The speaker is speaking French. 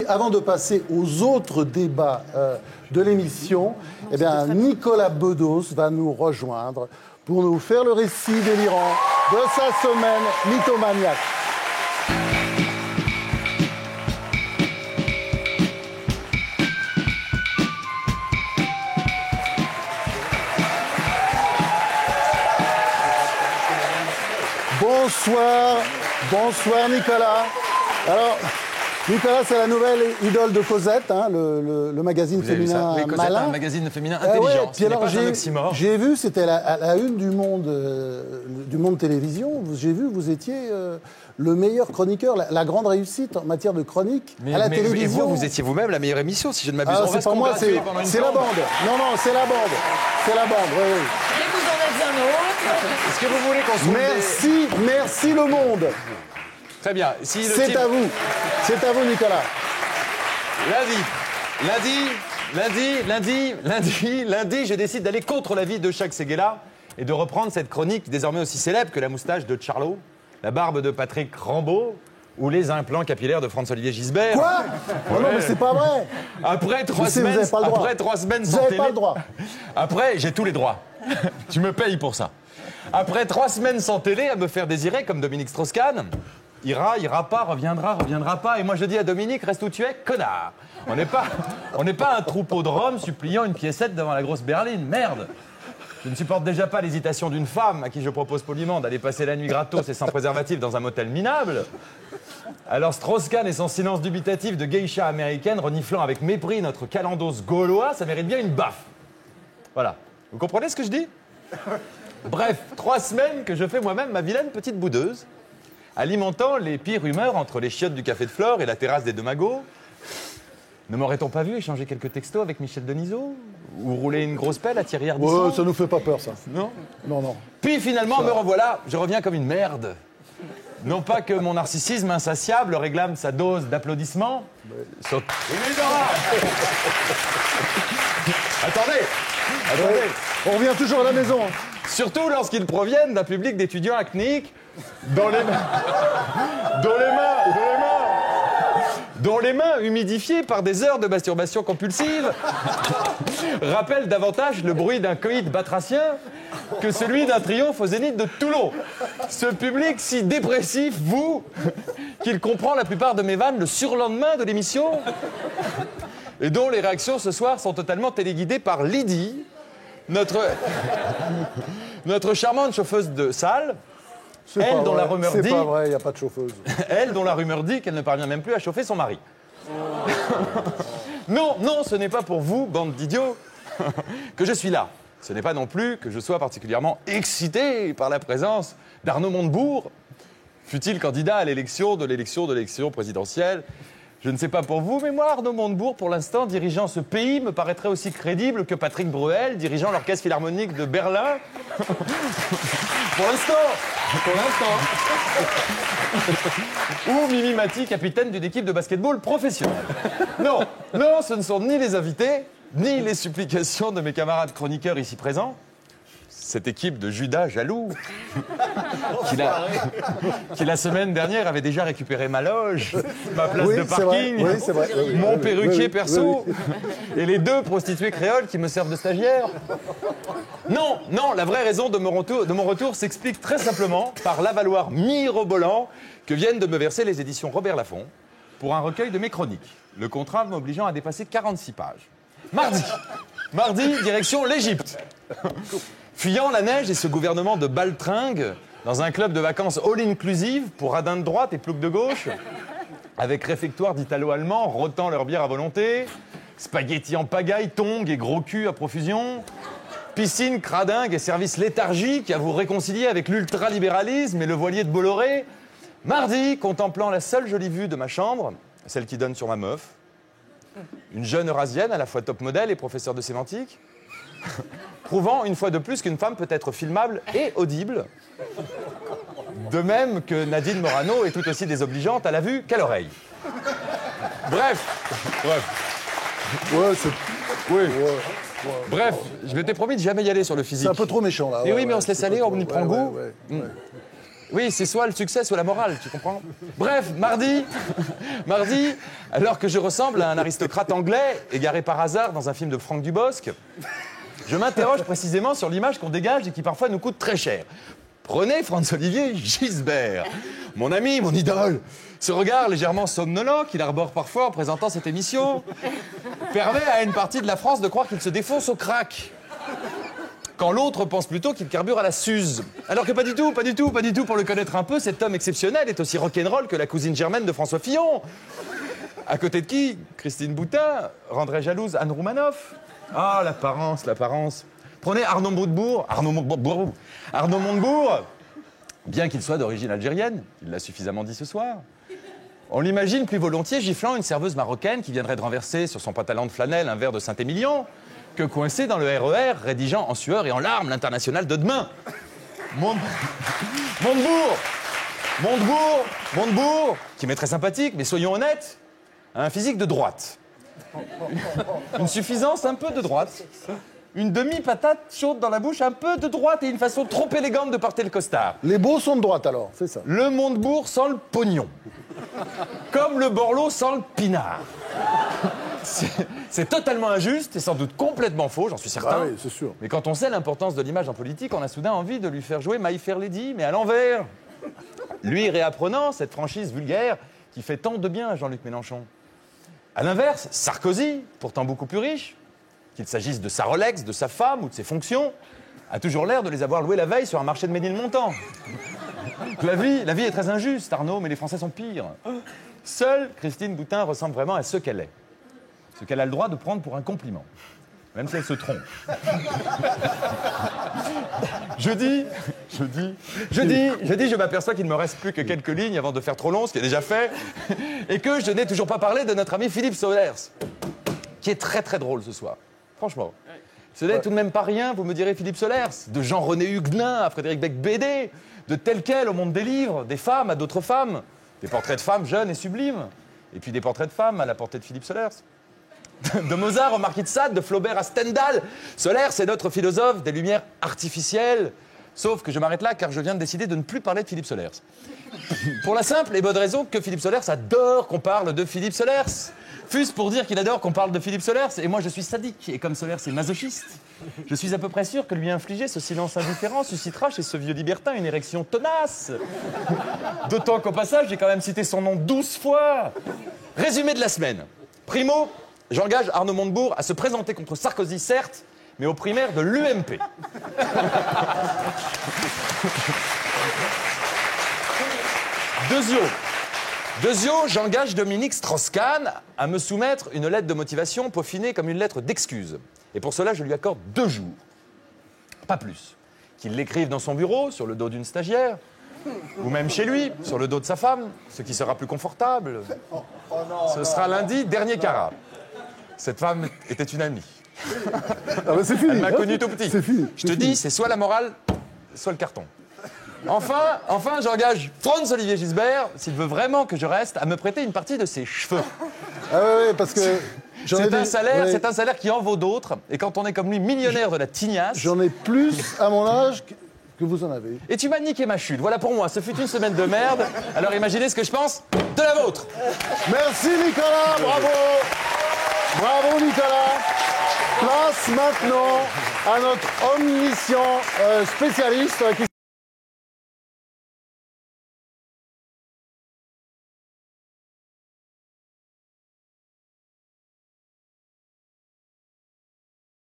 avant de passer aux autres débats de l'émission, eh bien, Nicolas Bedos va nous rejoindre pour nous faire le récit délirant de sa semaine mythomaniaque. Bonsoir Nicolas. Alors, Nicolas, c'est la nouvelle idole de Cosette, hein, le magazine féminin Cosette, malin. un magazine féminin intelligent. Puis alors, j'ai vu, c'était à la une du Monde Télévision. J'ai vu, vous étiez le meilleur chroniqueur, la grande réussite en matière de chronique à la télévision. Et vous étiez vous-même la meilleure émission, si je ne m'abuse. C'est pas moi, c'est la bande. Non, c'est la bande. C'est la bande, oui. Et vous en êtes un autre. Est-ce que vous voulez qu'on se Merci le monde. Très bien. Si c'est à vous. C'est à vous, Nicolas. Lundi, je décide d'aller contre l'avis de Jacques Séguéla et de reprendre cette chronique désormais aussi célèbre que la moustache de Charlot, la barbe de Patrick Rambaud ou les implants capillaires de François-Olivier Gisbert. Quoi? Ouais. Non, mais c'est pas vrai. Après 3 semaines sans télé... Vous n'avez pas le droit. Après, j'ai tous les droits. Tu me payes pour ça. Après 3 semaines sans télé, à me faire désirer comme Dominique Strauss-Kahn, ira pas, reviendra pas. Et moi, je dis à Dominique, reste où tu es, connard. On n'est pas un troupeau de Roms suppliant une piécette devant la grosse berline. Merde. Je ne supporte déjà pas l'hésitation d'une femme à qui je propose poliment d'aller passer la nuit gratos et sans préservatif dans un motel minable. Alors Strauss-Kahn et son silence dubitatif de geisha américaine reniflant avec mépris notre calendos gaulois, ça mérite bien une baffe. Voilà. Vous comprenez ce que je dis? Bref, 3 semaines que je fais moi-même ma vilaine petite boudeuse, alimentant les pires rumeurs entre les chiottes du café de Flore et la terrasse des Deux Magots. Ne m'aurait-on pas vu échanger quelques textos avec Michel Denisot? Ou rouler une grosse pelle à Thierry Ardisson? Ouais, ça nous fait pas peur, ça. Non? Non. Puis finalement, me revoilà, je reviens comme une merde. Non pas que mon narcissisme insatiable réclame sa dose d'applaudissements. Attendez. On revient toujours à la maison. Surtout lorsqu'ils proviennent d'un public d'étudiants acnéiques dont les mains humidifiées par des heures de masturbation compulsive rappellent davantage le bruit d'un coït batracien que celui d'un triomphe au Zénith de Toulon. Ce public si dépressif, qu'il comprend la plupart de mes vannes le surlendemain de l'émission et dont les réactions ce soir sont totalement téléguidées par Lydie, notre charmante chauffeuse de salle. Elle dont la rumeur dit... C'est pas vrai, il n'y a pas de chauffeuse. Elle dont la rumeur dit qu'elle ne parvient même plus à chauffer son mari. Non, ce n'est pas pour vous, bande d'idiots, que je suis là. Ce n'est pas non plus que je sois particulièrement excité par la présence d'Arnaud Montebourg, fut-il candidat à l'élection présidentielle. Je ne sais pas pour vous, mais moi, Arnaud Montebourg, pour l'instant, dirigeant ce pays, me paraîtrait aussi crédible que Patrick Bruel, dirigeant l'Orchestre Philharmonique de Berlin. Pour l'instant. Ou Mimi Mati, capitaine d'une équipe de basketball professionnelle. Non, ce ne sont ni les invités, ni les supplications de mes camarades chroniqueurs ici présents. Cette équipe de Judas jaloux, qui la semaine dernière avait déjà récupéré ma loge, ma place de parking, mon perruquier perso et les 2 prostituées créoles qui me servent de stagiaire. Non, la vraie raison de mon retour s'explique très simplement par l'avaloir mirobolant que viennent de me verser les éditions Robert Laffont pour un recueil de mes chroniques, le contrat m'obligeant à dépasser 46 pages. Mardi, direction l'Égypte. Fuyant la neige et ce gouvernement de baltringues dans un club de vacances all-inclusive pour radins de droite et ploucs de gauche, avec réfectoire d'italo-allemands rotant leur bière à volonté, spaghettis en pagaille, tongs et gros cul à profusion, piscine, cradingue et service léthargique à vous réconcilier avec l'ultralibéralisme et le voilier de Bolloré. Mardi, contemplant la seule jolie vue de ma chambre, celle qui donne sur ma meuf, une jeune eurasienne à la fois top modèle et professeur de sémantique, prouvant une fois de plus qu'une femme peut être filmable et audible, de même que Nadine Morano est tout aussi désobligeante à la vue qu'à l'oreille. Bref, je m'étais promis de jamais y aller sur le physique. C'est un peu trop méchant, là. Et oui, mais on se laisse aller, on y prend goût. Oui, c'est soit le succès, soit la morale, tu comprends? Bref, mardi, alors que je ressemble à un aristocrate anglais, égaré par hasard dans un film de Franck Dubosc, je m'interroge précisément sur l'image qu'on dégage et qui parfois nous coûte très cher. Prenez Franz-Olivier Gisbert, mon ami, mon idole. Ce regard légèrement somnolent qu'il arbore parfois en présentant cette émission permet à une partie de la France de croire qu'il se défonce au crack, quand l'autre pense plutôt qu'il carbure à la Suze. Alors que pas du tout. Pour le connaître un peu, cet homme exceptionnel est aussi rock'n'roll que la cousine germaine de François Fillon. À côté de qui, Christine Boutin rendrait jalouse Anne Roumanoff. Ah, l'apparence. Prenez Arnaud Montebourg, bien qu'il soit d'origine algérienne, il l'a suffisamment dit ce soir. On l'imagine plus volontiers giflant une serveuse marocaine qui viendrait de renverser sur son pantalon de flanelle un verre de Saint-Émilion que coincé dans le RER, rédigeant en sueur et en larmes l'international de demain. Montebourg, qui m'est très sympathique, mais soyons honnêtes, a un physique de droite. Une suffisance un peu de droite. Une demi-patate chaude dans la bouche, un peu de droite et une façon trop élégante de porter le costard. Les beaux sont de droite alors, c'est ça. Le Montebourg sent le pognon. Comme le Borloo sent le pinard. C'est totalement injuste et sans doute complètement faux, j'en suis certain. Ah oui, c'est sûr. Mais quand on sait l'importance de l'image en politique, on a soudain envie de lui faire jouer My Fair Lady, mais à l'envers. Lui réapprenant cette franchise vulgaire qui fait tant de bien à Jean-Luc Mélenchon. À l'inverse, Sarkozy, pourtant beaucoup plus riche, qu'il s'agisse de sa Rolex, de sa femme ou de ses fonctions, a toujours l'air de les avoir loués la veille sur un marché de Ménilmontant. La vie est très injuste, Arnaud, mais les Français sont pires. Seule Christine Boutin ressemble vraiment à ce qu'elle est. Ce qu'elle a le droit de prendre pour un compliment. Même si elle se trompe. Je m'aperçois qu'il ne me reste plus que quelques lignes avant de faire trop long, ce qui est déjà fait, et que je n'ai toujours pas parlé de notre ami Philippe Solers, qui est très très drôle ce soir. Franchement. Ce n'est tout de même pas rien, vous me direz, Philippe Solers, de Jean-René Huguenin à Frédéric Beigbeder, de tel quel au monde des livres, des femmes à d'autres femmes, des portraits de femmes jeunes et sublimes, et puis des portraits de femmes à la portée de Philippe Solers. De Mozart au Marquis de Sade, de Flaubert à Stendhal. Solers, c'est notre philosophe des lumières artificielles. Sauf que je m'arrête là car je viens de décider de ne plus parler de Philippe Solers. Pour la simple et bonne raison que Philippe Solers adore qu'on parle de Philippe Solers. Fût-ce pour dire qu'il adore qu'on parle de Philippe Solers, et moi je suis sadique, et comme Solers est masochiste, je suis à peu près sûr que lui infliger ce silence indifférent suscitera chez ce vieux libertin une érection tenace. D'autant qu'au passage, j'ai quand même cité son nom 12 fois. Résumé de la semaine. Primo, j'engage Arnaud Montebourg à se présenter contre Sarkozy, certes, mais aux primaires de l'UMP. Deuxio, j'engage Dominique Strauss-Kahn à me soumettre une lettre de motivation peaufinée comme une lettre d'excuse. Et pour cela, je lui accorde 2 jours. Pas plus. Qu'il l'écrive dans son bureau, sur le dos d'une stagiaire, ou même chez lui, sur le dos de sa femme, ce qui sera plus confortable. Ce sera lundi, dernier carat. Cette femme était une amie. Ah bah c'est fini. Elle m'a connu tout petit. C'est fini. Je te dis, c'est soit la morale, soit le carton. Enfin, j'engage Franz-Olivier Gisbert, s'il veut vraiment que je reste, à me prêter une partie de ses cheveux. Ah ouais, parce que... C'est un salaire qui en vaut d'autres, et quand on est comme lui millionnaire de la tignasse... J'en ai plus à mon âge que vous en avez. Et tu m'as niqué ma chute. Voilà pour moi, ce fut une semaine de merde. Alors imaginez ce que je pense de la vôtre. Merci Nicolas, bravo. Bravo Nicolas. Place maintenant à notre omniscient spécialiste qui